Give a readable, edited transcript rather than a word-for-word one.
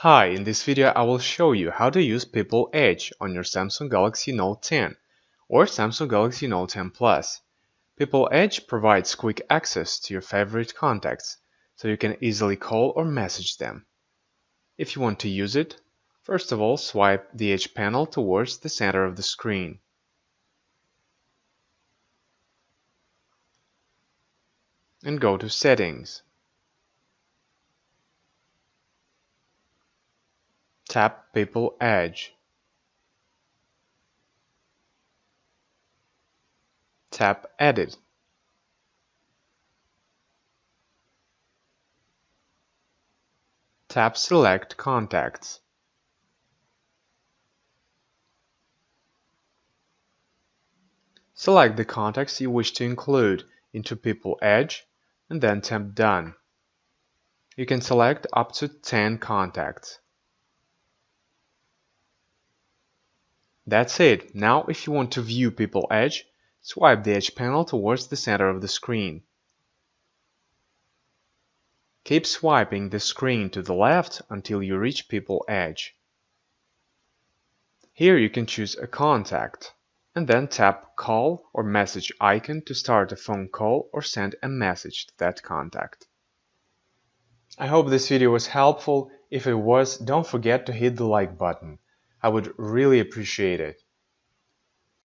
Hi, in this video I will show you how to use People Edge on your Samsung Galaxy Note 10 or Samsung Galaxy Note 10 Plus. People Edge provides quick access to your favorite contacts, so you can easily call or message them. If you want to use it, first of all swipe the Edge panel towards the center of the screen. And go to Settings. Tap People Edge. Tap Edit. Tap Select Contacts. Select the contacts you wish to include into People Edge and then tap Done. You can select up to 10 contacts. That's it. Now if you want to view People Edge, swipe the Edge panel towards the center of the screen. Keep swiping the screen to the left until you reach People Edge. Here you can choose a contact, and then tap Call or Message icon to start a phone call or send a message to that contact. I hope this video was helpful. If it was, don't forget to hit the like button. I would really appreciate it.